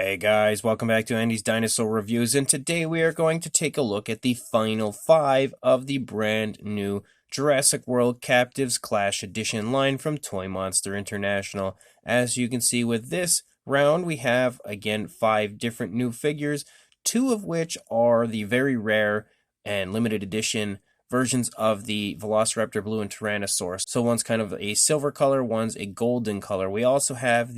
Hey guys, welcome back to Andy's Dinosaur Reviews, and today we are going to take a look at the final 5 of the brand new Jurassic World Captivz Clash Edition line from Toymonster International. As you can see with this round, we have, again, 5 different new figures, 2 of which are the very rare and limited edition versions of the Velociraptor Blue and Tyrannosaurus. So one's kind of a silver color, one's a golden color. We also have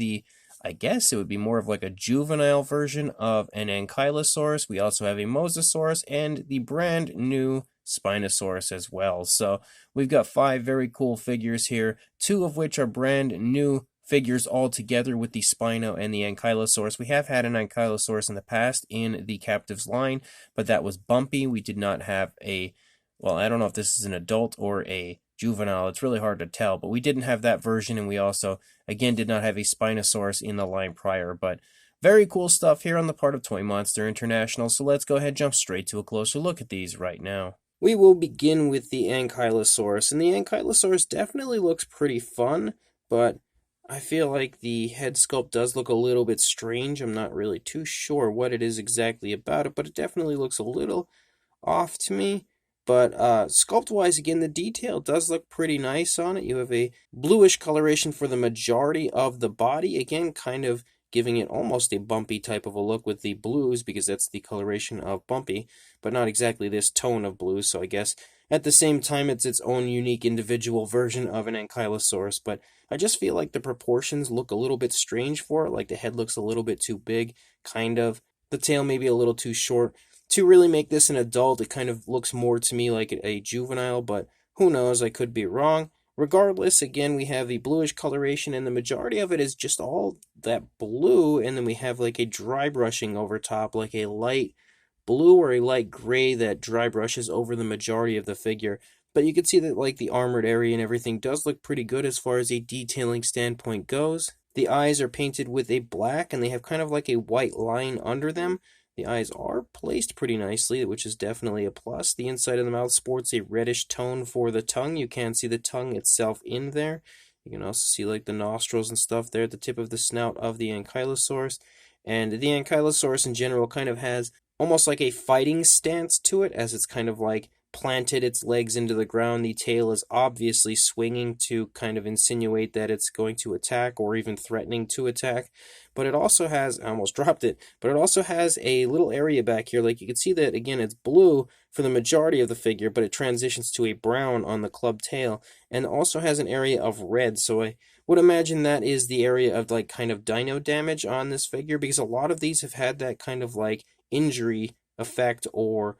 I guess it would be more of like a juvenile version of an Ankylosaurus. We also have a Mosasaurus and the brand new Spinosaurus as well. So we've got 5 very cool figures here, 2 of which are brand new figures all together with the Spino and the Ankylosaurus. We have had an Ankylosaurus in the past in the Captivz line, but that was bumpy. We did not have well, I don't know if this is an adult or a juvenile. It's really hard to tell, but we didn't have that version, and we also, again, did not have a Spinosaurus in the line prior. But very cool stuff here on the part of Toymonster International, so let's go ahead and jump straight to a closer look at these right now. We will begin with the Ankylosaurus, and the Ankylosaurus definitely looks pretty fun, but I feel like the head sculpt does look a little bit strange. I'm not really too sure what it is exactly about it, but it definitely looks a little off to me. But sculpt-wise, again, the detail does look pretty nice on it. You have a bluish coloration for the majority of the body. Again, kind of giving it almost a bumpy type of a look with the blues, because that's the coloration of bumpy, but not exactly this tone of blue. So I guess at the same time, it's its own unique individual version of an Ankylosaurus. But I just feel like the proportions look a little bit strange for it. Like the head looks a little bit too big, kind of. The tail maybe a little too short. To really make this an adult, it kind of looks more to me like a juvenile, but who knows, I could be wrong. Regardless, again, we have the bluish coloration, and the majority of it is just all that blue, and then we have like a dry brushing over top, like a light blue or a light gray that dry brushes over the majority of the figure. But you can see that like the armored area and everything does look pretty good as far as a detailing standpoint goes. The eyes are painted with a black, and they have kind of like a white line under them. The eyes are placed pretty nicely, which is definitely a plus. The inside of the mouth sports a reddish tone for the tongue. You can see the tongue itself in there. You can also see like the nostrils and stuff there at the tip of the snout of the Ankylosaurus. And the Ankylosaurus in general kind of has almost like a fighting stance to it, as it's kind of like planted its legs into the ground. The tail is obviously swinging to kind of insinuate that it's going to attack or even threatening to attack. But it also has, I almost dropped it, but it also has a little area back here. Like you can see that, again, it's blue for the majority of the figure, but it transitions to a brown on the club tail, and also has an area of red. So I would imagine that is the area of like kind of dino damage on this figure, because a lot of these have had that kind of like injury effect, or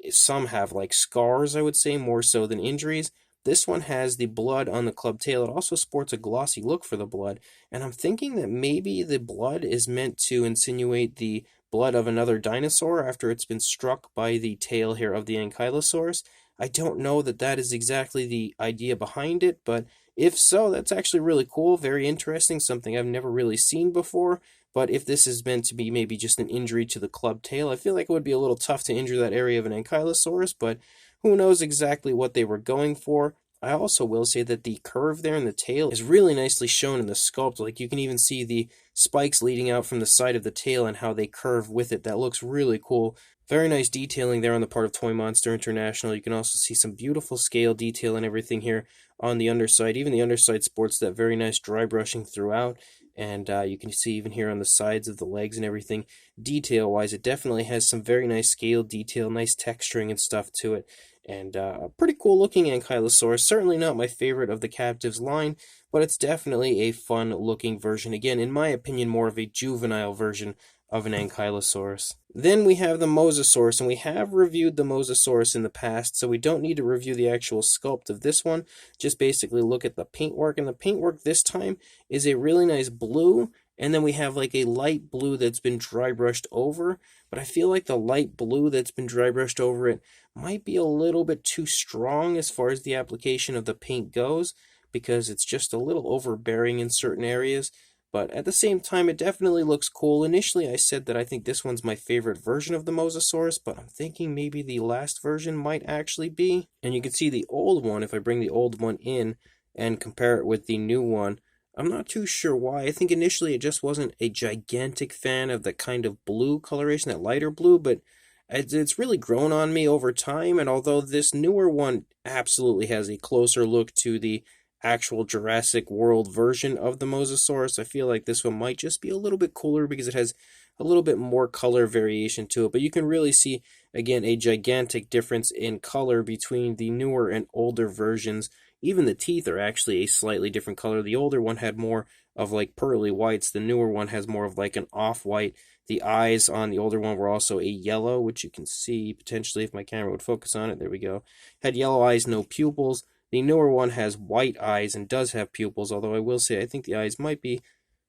some have like scars, I would say, more so than injuries. This one has the blood on the club tail. It also sports a glossy look for the blood, and I'm thinking that maybe the blood is meant to insinuate the blood of another dinosaur after it's been struck by the tail here of the Ankylosaurus. I don't know that that is exactly the idea behind it, but if so, that's actually really cool, very interesting, something I've never really seen before. But if this is meant to be maybe just an injury to the club tail, I feel like it would be a little tough to injure that area of an Ankylosaurus, but who knows exactly what they were going for. I also will say that the curve there in the tail is really nicely shown in the sculpt. Like you can even see the spikes leading out from the side of the tail and how they curve with it. That looks really cool. Very nice detailing there on the part of Toymonster International. You can also see some beautiful scale detail and everything here on the underside. Even the underside sports that very nice dry brushing throughout. And you can see even here on the sides of the legs and everything, detail-wise, it definitely has some very nice scale detail, nice texturing and stuff to it. And a pretty cool-looking Ankylosaurus. Certainly not my favorite of the Captivz line, but it's definitely a fun-looking version. Again, in my opinion, more of a juvenile version of an Ankylosaurus. Then we have the Mosasaurus, and we have reviewed the Mosasaurus in the past, so we don't need to review the actual sculpt of this one. Just basically look at the paintwork, and the paintwork this time is a really nice blue, and then we have like a light blue that's been dry brushed over, but I feel like the light blue that's been dry brushed over it might be a little bit too strong as far as the application of the paint goes, because it's just a little overbearing in certain areas. But at the same time, it definitely looks cool. Initially, I said that I think this one's my favorite version of the Mosasaurus, but I'm thinking maybe the last version might actually be. And you can see the old one, if I bring the old one in and compare it with the new one, I'm not too sure why. I think initially it just wasn't a gigantic fan of the kind of blue coloration, that lighter blue, but it's really grown on me over time. And although this newer one absolutely has a closer look to the actual Jurassic World version of the Mosasaurus, I feel like this one might just be a little bit cooler because it has a little bit more color variation to it. But you can really see, again, a gigantic difference in color between the newer and older versions. Even the teeth are actually a slightly different color. The older one had more of like pearly whites. The newer one has more of like an off-white. The eyes on the older one were also a yellow, which you can see potentially if my camera would focus on it. There we go. Had yellow eyes, no pupils. The newer one has white eyes and does have pupils, although I will say I think the eyes might be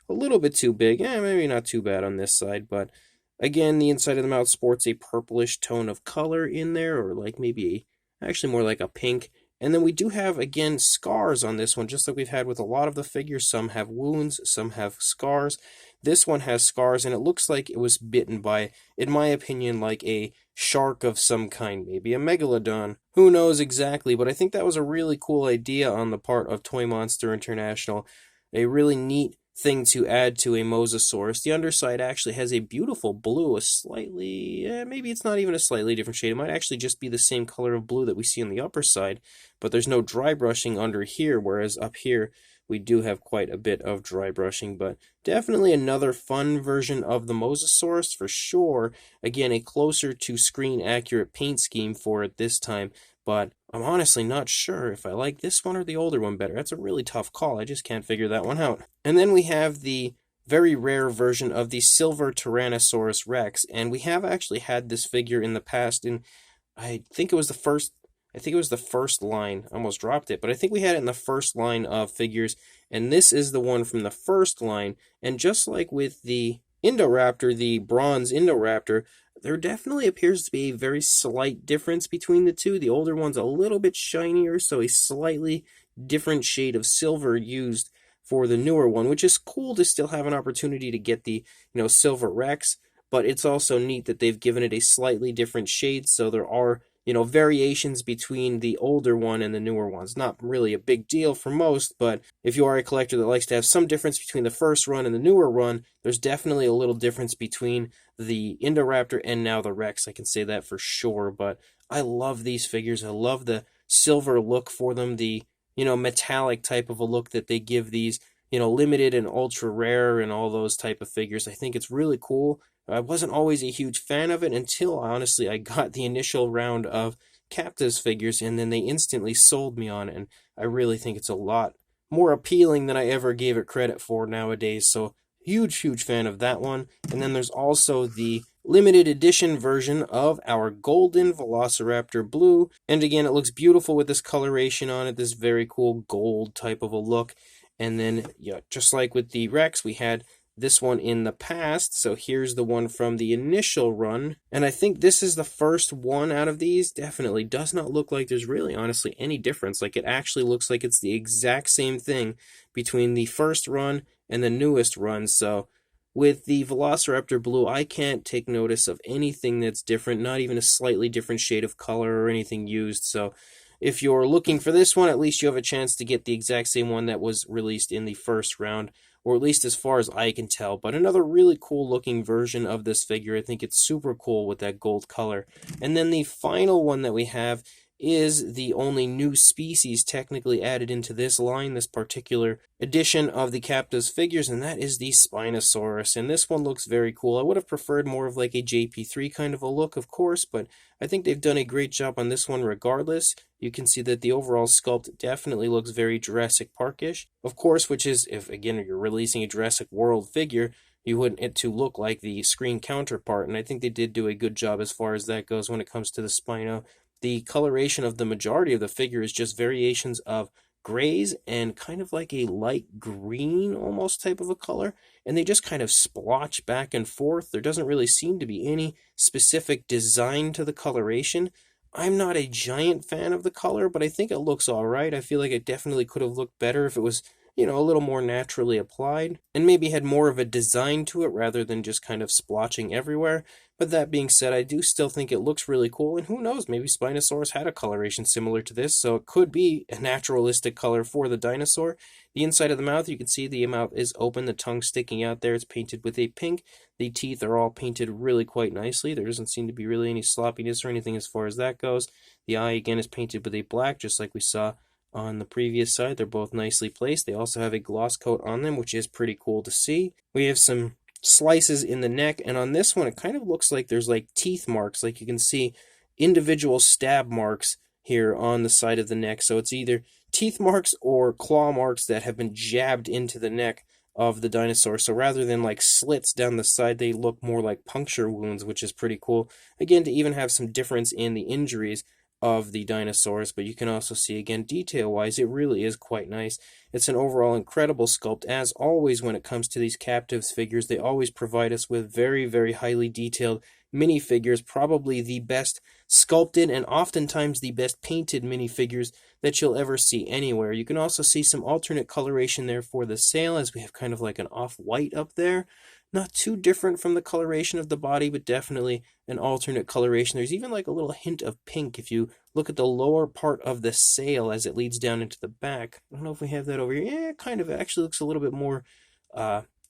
a little bit too big. Maybe not too bad on this side, but again, the inside of the mouth sports a purplish tone of color in there, or like maybe actually more like a pink. And then we do have, again, scars on this one, just like we've had with a lot of the figures. Some have wounds, some have scars. This one has scars, and it looks like it was bitten by, in my opinion, like a shark of some kind, maybe a megalodon. Who knows exactly, but I think that was a really cool idea on the part of Toymonster International. A really neat thing to add to a Mosasaurus. The underside actually has a beautiful blue, a slightly, maybe it's not even a slightly different shade. It might actually just be the same color of blue that we see on the upper side, but there's no dry brushing under here, whereas up here we do have quite a bit of dry brushing, but definitely another fun version of the Mosasaurus for sure. Again, a closer to screen accurate paint scheme for it this time, but I'm honestly not sure if I like this one or the older one better. That's a really tough call. I just can't figure that one out. And then we have the very rare version of the silver Tyrannosaurus Rex, and we have actually had this figure in the past in, I think it was the first line. I almost dropped it, but I think we had it in the first line of figures, and this is the one from the first line. And just like with the Indoraptor, the bronze Indoraptor, there definitely appears to be a very slight difference between the two. The older one's a little bit shinier, so a slightly different shade of silver used for the newer one, which is cool to still have an opportunity to get the, silver Rex, but it's also neat that they've given it a slightly different shade, so there are, variations between the older one and the newer ones. Not really a big deal for most, but if you are a collector that likes to have some difference between the first run and the newer run, there's definitely a little difference between the Indoraptor and now the Rex. I can say that for sure, but I love these figures. I love the silver look for them, the, metallic type of a look that they give these, limited and ultra rare and all those type of figures. I think it's really cool. I wasn't always a huge fan of it until, honestly, I got the initial round of Captivz figures, and then they instantly sold me on it, and I really think it's a lot more appealing than I ever gave it credit for nowadays, so huge fan of that one. And then there's also the limited edition version of our golden Velociraptor blue, and again, it looks beautiful with this coloration on it, this very cool gold type of a look. And then, just like with the Rex, we had this one in the past, so here's the one from the initial run, and I think this is the first one out of these. Definitely does not look like there's really honestly any difference. Like, it actually looks like it's the exact same thing between the first run and the newest run. So with the Velociraptor blue, I can't take notice of anything that's different, not even a slightly different shade of color or anything used. So if you're looking for this one, at least you have a chance to get the exact same one that was released in the first round, or at least as far as I can tell. But another really cool looking version of this figure. I think it's super cool with that gold color. And then the final one that we have is the only new species technically added into this line, this particular edition of the Captivz figures, and that is the Spinosaurus. And this one looks very cool. I would have preferred more of like a JP3 kind of a look, of course, but I think they've done a great job on this one regardless. You can see that the overall sculpt definitely looks very Jurassic Park-ish, of course, which is, if again you're releasing a Jurassic World figure, you want it to look like the screen counterpart, and I think they did do a good job as far as that goes when it comes to the Spino. The coloration of the majority of the figure is just variations of grays and kind of like a light green almost type of a color, and they just kind of splotch back and forth. There doesn't really seem to be any specific design to the coloration. I'm not a giant fan of the color, but I think it looks alright. I feel like it definitely could have looked better if it was a little more naturally applied, and maybe had more of a design to it rather than just kind of splotching everywhere. But that being said, I do still think it looks really cool, and who knows, maybe Spinosaurus had a coloration similar to this, so it could be a naturalistic color for the dinosaur. The inside of the mouth, you can see the mouth is open, the tongue sticking out there, it's painted with a pink. The teeth are all painted really quite nicely. There doesn't seem to be really any sloppiness or anything as far as that goes. The eye, again, is painted with a black, just like we saw on the previous side. They're both nicely placed. They also have a gloss coat on them, which is pretty cool to see. We have some slices in the neck, and on this one, it kind of looks like there's like teeth marks. Like you can see individual stab marks here on the side of the neck. So it's either teeth marks or claw marks that have been jabbed into the neck of the dinosaur. So rather than like slits down the side, they look more like puncture wounds, which is pretty cool. Again, to even have some difference in the injuries of the dinosaurs, but you can also see, again, detail-wise, it really is quite nice. It's an overall incredible sculpt. As always, when it comes to these Captivz figures, they always provide us with very, very highly detailed minifigures, probably the best sculpted and oftentimes the best painted minifigures that you'll ever see anywhere. You can also see some alternate coloration there for the sail, as we have kind of like an off-white up there. Not too different from the coloration of the body, but definitely an alternate coloration. There's even like a little hint of pink if you look at the lower part of the sail as it leads down into the back. I don't know if we have that over here. Yeah, it kind of actually looks a little bit more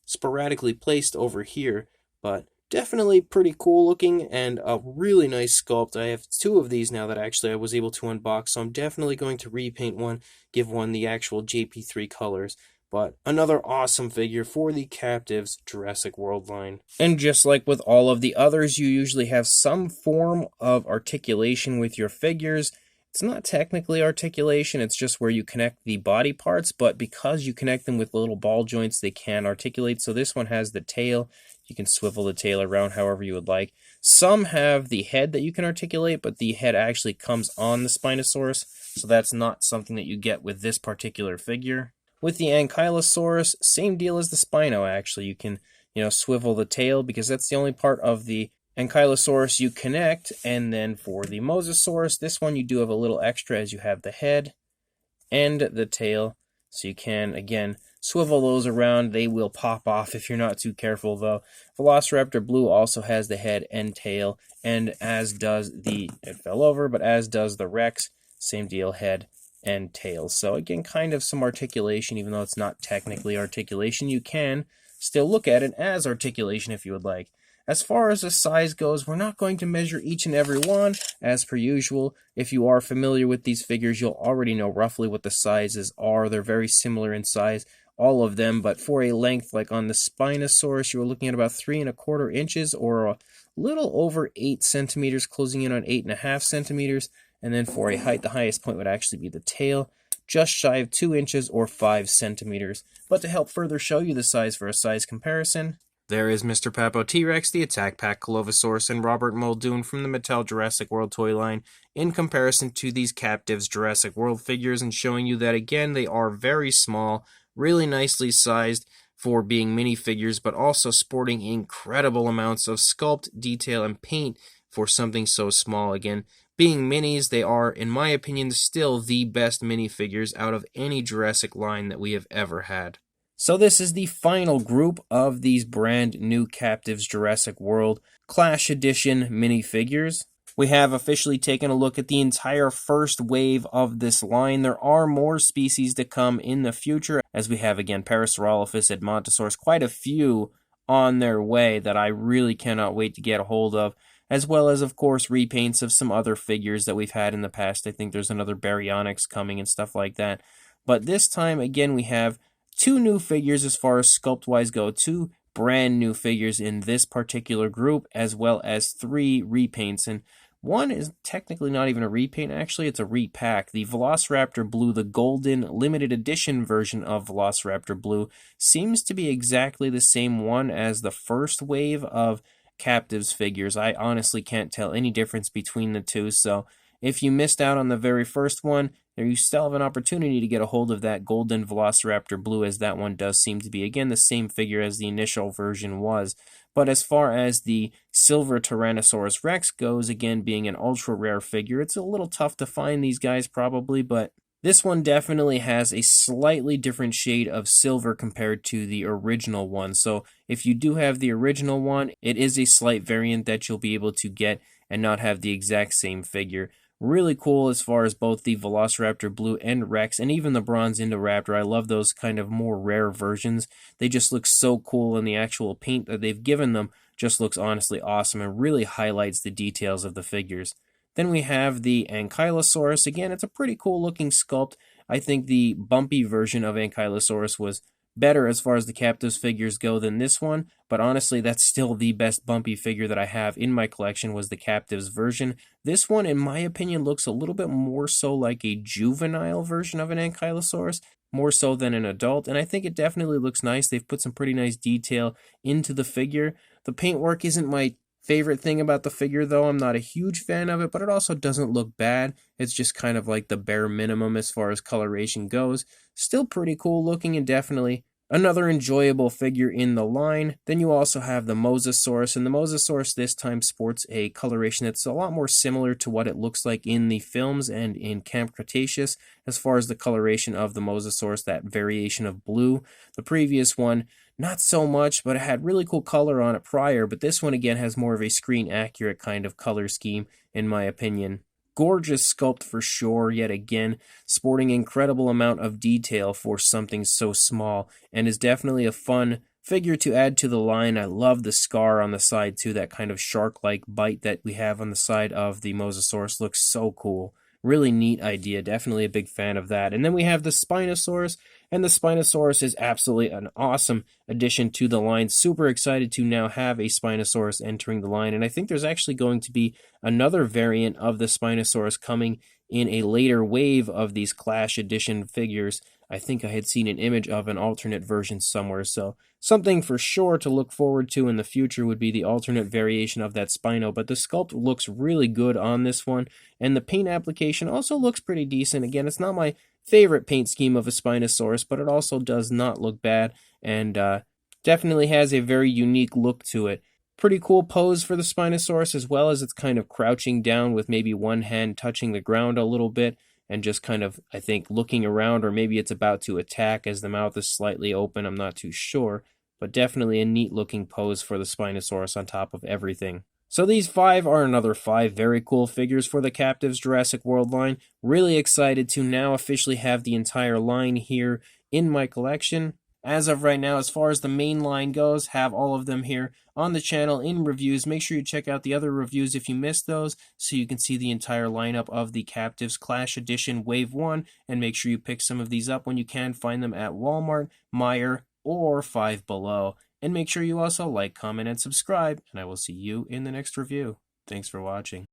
sporadically placed over here, but definitely pretty cool looking and a really nice sculpt. I have two of these now that actually I was able to unbox, so I'm definitely going to repaint one, give one the actual JP3 colors. But another awesome figure for the Captivz Jurassic World line. And just like with all of the others, you usually have some form of articulation with your figures. It's not technically articulation, it's just where you connect the body parts, but because you connect them with little ball joints, they can articulate. So this one has the tail. You can swivel the tail around however you would like. Some have the head that you can articulate, but the head actually comes on the Spinosaurus, so that's not something that you get with this particular figure. With the Ankylosaurus, same deal as the Spino, actually. You can, swivel the tail because that's the only part of the Ankylosaurus you connect. And then for the Mosasaurus, this one you do have a little extra as you have the head and the tail. So you can, again, swivel those around. They will pop off if you're not too careful, though. Velociraptor Blue also has the head and tail, and as does it fell over, but as does the Rex. Same deal, head and tails. So again, kind of some articulation, even though it's not technically articulation. You can still look at it as articulation if you would like. As far as the size goes, we're not going to measure each and every one, as per usual. If you are familiar with these figures, you'll already know roughly what the sizes are. They're very similar in size, all of them, but for a length, like on the Spinosaurus, you're looking at about 3¼ inches, or a little over 8 centimeters, closing in on 8½ centimeters. And then for a height, the highest point would actually be the tail, just shy of 2 inches or 5 centimeters. But to help further show you the size for a size comparison, there is Mr. Papo T-Rex, the Attack Pack Dilophosaurus, and Robert Muldoon from the Mattel Jurassic World toy line in comparison to these Captivz Jurassic World figures, and showing you that, again, they are very small, really nicely sized for being minifigures, but also sporting incredible amounts of sculpt, detail, and paint for something so small. Again, being minis, they are, in my opinion, still the best minifigures out of any Jurassic line that we have ever had. So this is the final group of these brand new Captivz Jurassic World Clash Edition minifigures. We have officially taken a look at the entire first wave of this line. There are more species to come in the future, as we have, again, Parasaurolophus, Edmontosaurus, quite a few on their way that I really cannot wait to get a hold of, as well as, of course, repaints of some other figures that we've had in the past. I think there's another Baryonyx coming and stuff like that. But this time, again, we have 2 new figures as far as sculpt-wise go, 2 brand new figures in this particular group, as well as 3 repaints. And one is technically not even a repaint, actually, it's a repack. The Velociraptor Blue, the golden limited edition version of Velociraptor Blue, seems to be exactly the same one as the first wave of Captivz figures. I honestly can't tell any difference between the two, so if you missed out on the very first one, you still have an opportunity to get a hold of that golden Velociraptor Blue, as that one does seem to be, again, the same figure as the initial version was. But as far as the silver Tyrannosaurus Rex goes, again, being an ultra rare figure, it's a little tough to find these guys probably, but This one definitely has a slightly different shade of silver compared to the original one. So if you do have the original one, it is a slight variant that you'll be able to get and not have the exact same figure. Really cool as far as both the Velociraptor Blue and Rex, and even the Bronze Indoraptor. I love those kind of more rare versions. They just look so cool, and the actual paint that they've given them just looks honestly awesome and really highlights the details of the figures. Then we have the Ankylosaurus. Again, it's a pretty cool looking sculpt. I think the bumpy version of Ankylosaurus was better as far as the Captivz figures go than this one, but honestly, that's still the best bumpy figure that I have in my collection was the Captivz version. This one, in my opinion, looks a little bit more so like a juvenile version of an Ankylosaurus, more so than an adult, and I think it definitely looks nice. They've put some pretty nice detail into the figure. The paintwork isn't my favorite thing about the figure, though. I'm not a huge fan of it, but it also doesn't look bad. It's just kind of like the bare minimum as far as coloration goes. Still pretty cool looking and definitely another enjoyable figure in the line. Then you also have the Mosasaurus, and the Mosasaurus this time sports a coloration that's a lot more similar to what it looks like in the films and in Camp Cretaceous as far as the coloration of the Mosasaurus, that variation of blue. The previous one, not so much, but it had really cool color on it prior, but this one again has more of a screen accurate kind of color scheme in my opinion. Gorgeous sculpt for sure, yet again, sporting incredible amount of detail for something so small, and is definitely a fun figure to add to the line. I love the scar on the side too, that kind of shark-like bite that we have on the side of the Mosasaurus looks so cool. Really neat idea, definitely a big fan of that. And then we have the Spinosaurus, and the Spinosaurus is absolutely an awesome addition to the line. Super excited to now have a Spinosaurus entering the line, and I think there's actually going to be another variant of the Spinosaurus coming in a later wave of these Clash Edition figures. I think I had seen an image of an alternate version somewhere, so something for sure to look forward to in the future would be the alternate variation of that Spino, but the sculpt looks really good on this one, and the paint application also looks pretty decent. Again, it's not my favorite paint scheme of a Spinosaurus, but it also does not look bad, and definitely has a very unique look to it. Pretty cool pose for the Spinosaurus, as well as it's kind of crouching down with maybe one hand touching the ground a little bit, and just kind of, I think, looking around, or maybe it's about to attack as the mouth is slightly open, I'm not too sure, but definitely a neat looking pose for the Spinosaurus on top of everything. So these 5 are another 5 very cool figures for the Captivz Jurassic World line. Really excited to now officially have the entire line here in my collection. As of right now, as far as the main line goes, have all of them here on the channel in reviews. Make sure you check out the other reviews if you missed those, so you can see the entire lineup of the Captivz Clash Edition Wave 1, and make sure you pick some of these up when you can. Find them at Walmart, Meijer, or Five Below. And make sure you also like, comment, and subscribe, and I will see you in the next review. Thanks for watching.